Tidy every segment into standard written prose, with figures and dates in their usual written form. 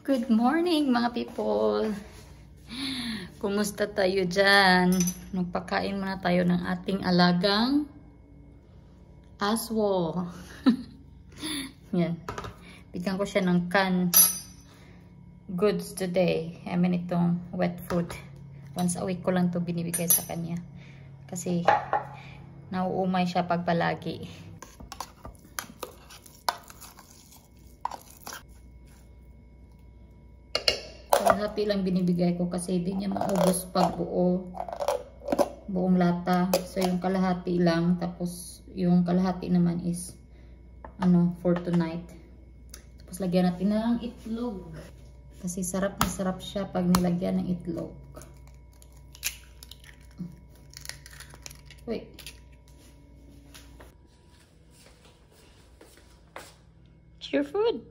Good morning mga people! Kumusta tayo dyan? Magpakain muna tayo ng ating alagang aswo. Yan. Bigyan ko siya ng canned goods today. I mean itong wet food. Once a week ko lang to binibigay sa kanya. Kasi nauumay siya pag palagi. Kalahati lang binibigay ko kasi hindi niya maubos pag buong lata. So yung kalahati lang, tapos yung kalahati naman is for tonight. Tapos lagyan natin ng itlog kasi sarap na sarap siya pag nilagyan ng itlog. Wait. It's your food.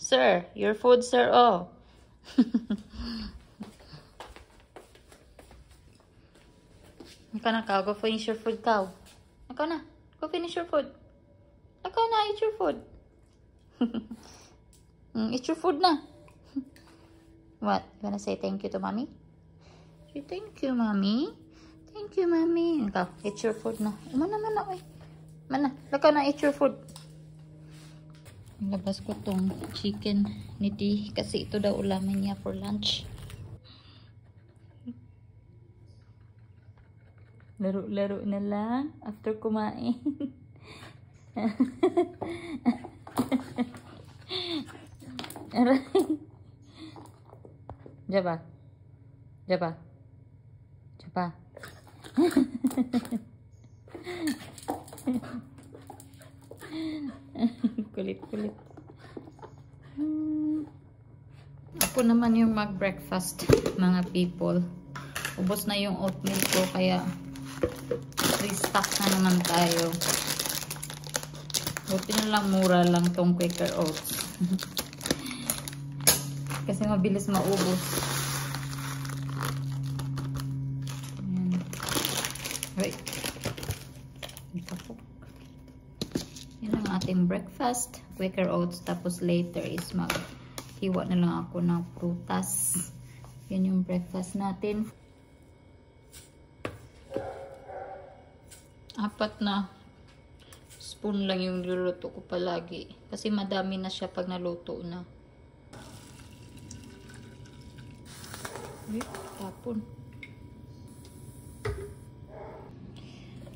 Sir, your food, sir. Oh. Ikaw na, cow. Go finish your food, cow. Ikaw na. Go finish your food. Ikaw na, eat your food. Eat your food na. What? You wanna say thank you to mommy? Say thank you, mommy. Thank you, mommy. Ikaw, eat your food na. Mana, oy. Mana, ikaw na, eat your food. Labas ko tong chicken ni T kasi ito daw ulamin niya for lunch. Laro-laro na lang after kumain. Jaba. Kulit. Ako naman yung mag-breakfast, mga people. Ubos na yung oatmeal ko, kaya restock na naman tayo. Buti na lang, mura lang tong Quaker Oats. Kasi mabilis maubos. Ayan. Wait. Ito po. Yan ang ating breakfast, Quaker Oats. Tapos later is maghiwa na lang ako ng prutas. Yan yung breakfast natin. 4 na spoon lang yung luluto ko palagi. Kasi madami na siya pag naluto na. Tapon.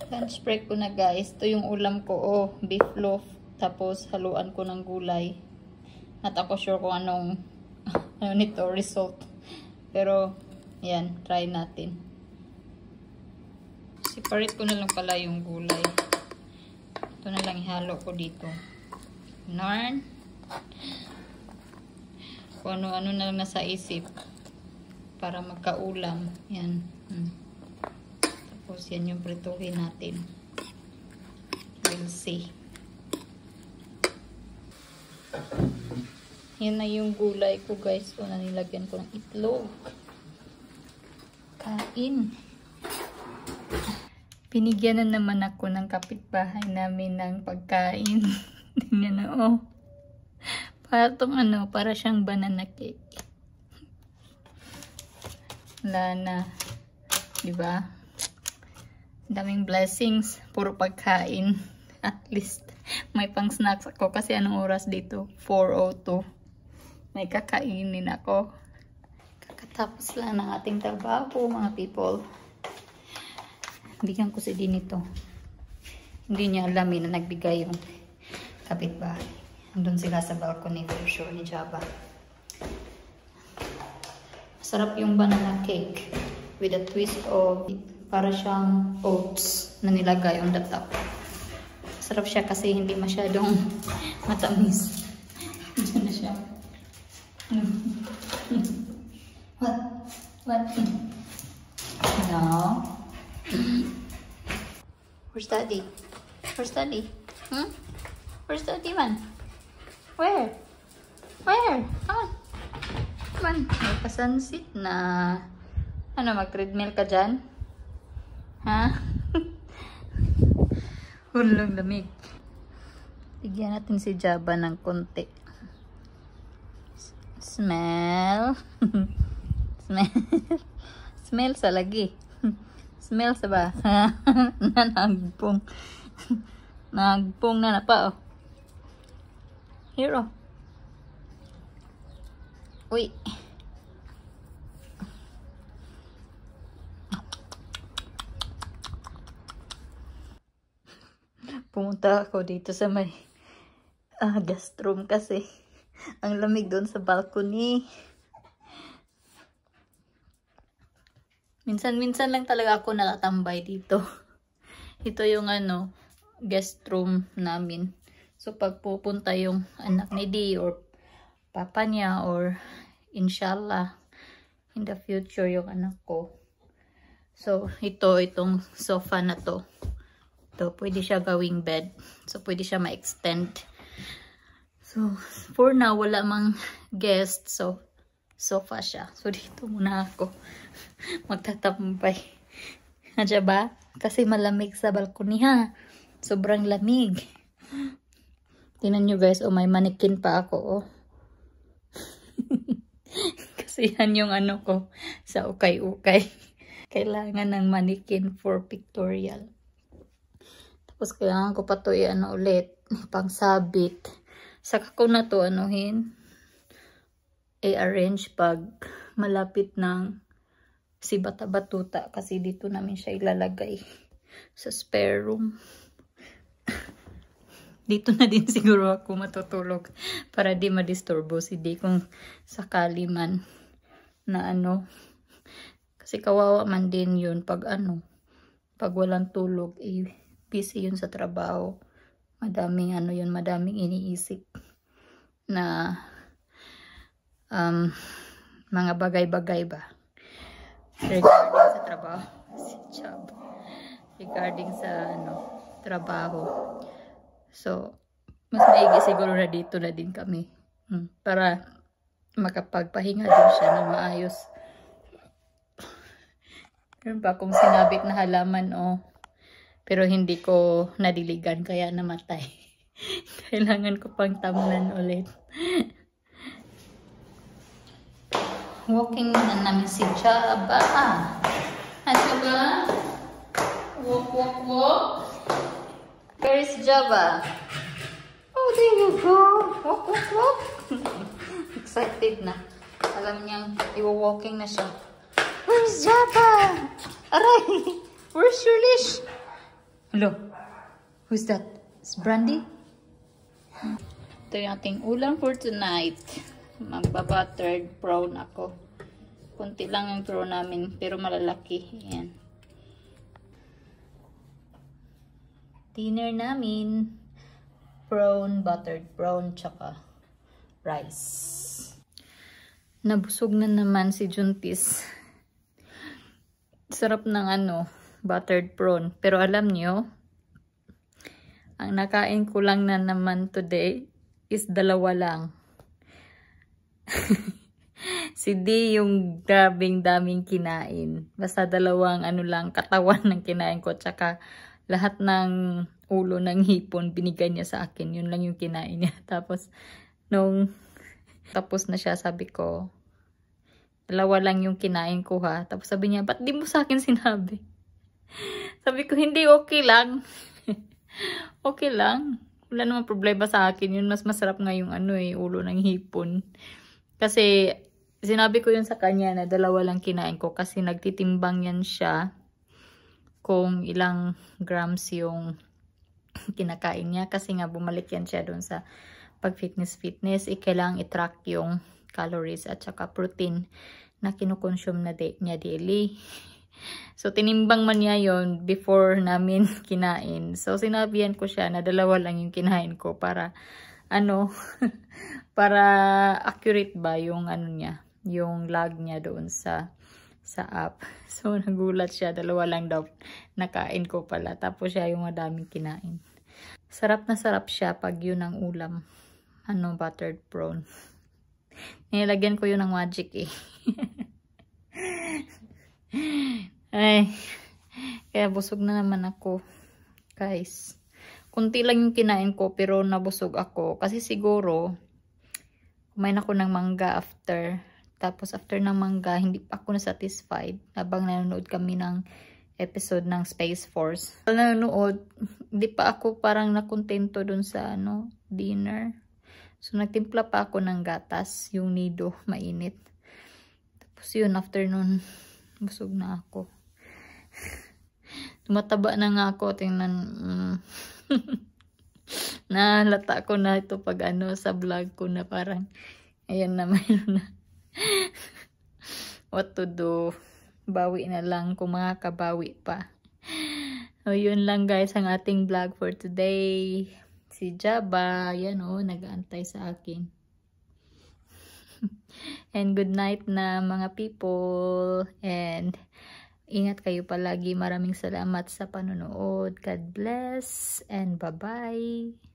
Lunch break ko na, guys. Ito yung ulam ko. Beef loaf. Tapos haluan ko ng gulay. Not ako sure kung anong nito result. Pero yan, try natin. Separate ko na lang pala yung gulay. Ito na lang ihalo ko dito. Narn. Kung ano-ano na lang nasa isip para magkaulam. Yan. Tapos yan yung prituhin natin. We'll see. Yan na yung gulay ko, guys. So, nilagyan ko ng itlog. Kain. Binigyan na naman ako ng kapitbahay namin ng pagkain. Tingnan na, Para tong para siyang banana cake. Wala na. Diba? Daming blessings, puro pagkain. At least may pang snacks ako kasi anong oras dito? 4:02. May kakainin ako. Kakatapos lang ng ating trabaho, mga people. Bigyan ko si Din ito. Hindi niya alam na nagbigay yung kapitbahay. Andun sila sa balcony for sure ni Java. Masarap yung banana cake with a twist of para siyang oats na nilagay on the top. Sarap siya kasi hindi masyadong matamis. Diyan na siya. What? No. Where's Daddy? Where's Daddy? Where's Daddy, man? Where? Come on. May pasansit na. Mag-treadmill ka dyan? Ha? Hulong lamig. Bigyan natin si Java ng konti. Smell. Smell. Smell sa lagi. Smell sa ba? Nagpong. Nagpong na pa, oh. Here, oh. Uy. Pumunta ako dito sa may guest room kasi ang lamig doon sa balcony. Minsan-minsan lang talaga ako nakatambay dito. Ito yung guest room namin. So pag pupunta yung anak ni Dee or papa niya or inshallah in the future yung anak ko. So itong sofa na to. Ito, pwede siya gawing bed. So pwede siya ma-extend. So for now wala mang guest. So sofa siya. So dito muna ako magtatambay. Nadya ba? Kasi malamig sa balcony ha. Sobrang lamig. Tingnan nyo guys, oh may mannequin pa ako oh. Kasi yan yung ko sa ukay-ukay. Kailangan ng mannequin for pictorial. Tapos kailangan ko pa to ulit, pang sabit. Saka ko na to i-arrange pag malapit ng si bata-batuta kasi dito namin siya ilalagay sa spare room. Dito na din siguro ako matutulog para di madisturbo si Dee kung sakali man na kasi kawawa man din yun pag pag walang tulog busy yun sa trabaho. Madaming madaming iniisip na mga bagay-bagay ba regarding sa trabaho. Si Chab. Regarding sa trabaho. So mas maigi siguro na dito na din kami para makapagpahinga din siya na maayos. Meron pa akong sinabit na halaman pero hindi ko nadiligan kaya namatay. Kailangan ko pang tamnan ulit. Walking na namin si Chaba. Chaba? Walk, walk, walk. Where is Java? Oh, there you go. Walk, walk, walk. Excited na. Alam niyang iwa-walking na siya. Where's Java? Aray! Where's your leash? Hello? Who's that? It's Brandy? Ito yung ating ulam for tonight. Magba-buttered prawn ako. Kunti lang yung prawn namin, pero malalaki. Ayan. Dinner namin. Prawn, buttered prawn, tsaka rice. Nabusog na naman si Juntis. Sarap ng buttered prawn. Pero alam nyo, ang nakain ko lang na naman today is 2 lang. Si D yung daming kinain. Basta 2 lang katawan ng kinain ko. Tsaka lahat ng ulo ng hipon binigay niya sa akin. Yun lang yung kinain niya. Tapos nung tapos na siya, sabi ko 2 lang yung kinain ko ha. Tapos sabi niya, ba't di mo sa akin sinabi? Sabi ko, hindi, okay lang. Okay lang. Wala namang problema sa akin. Yun, mas masarap nga yung ulo ng hipon. Kasi sinabi ko yun sa kanya na 2 lang kinain ko. Kasi nagtitimbang yan siya kung ilang grams yung kinakain niya. Kasi nga bumalik yan siya doon sa pag-fitness. Kailangang i-track yung calories at saka protein na kinukonsume na niya daily. So, tinimbang man niya yon before namin kinain. So, sinabihan ko siya na 2 lang yung kinain ko para, para accurate ba yung niya, yung log niya doon sa app. So, nagulat siya, 2 lang daw nakain ko pala. Tapos siya yung madaming kinain. Sarap na sarap siya pag yun ang ulam. Buttered prawn. Nilagyan ko yun ng magic eh. Ay, kaya busog na naman ako, guys. Kunti lang yung kinain ko pero nabusog ako kasi siguro kumain ako ng mangga after. Tapos after ng mangga, hindi pa ako na-satisfied habang nanonood kami ng episode ng Space Force. Nanonood, hindi pa ako parang nakontento dun sa dinner. So nagtimpla pa ako ng gatas, yung nido, mainit. Tapos yun, after nun, busog na ako. Tumataba na nga ako, tingnan. Nahalata ko na ito pag sa vlog ko na parang, ayan na, mayroon na. What to do? Bawi na lang kung makakabawi pa. So, yun lang guys ang ating vlog for today. Si Jaba, yan nag-aantay sa akin. And good night na mga people. And ingat kayo palagi. Maraming salamat sa panonood. God bless and bye-bye.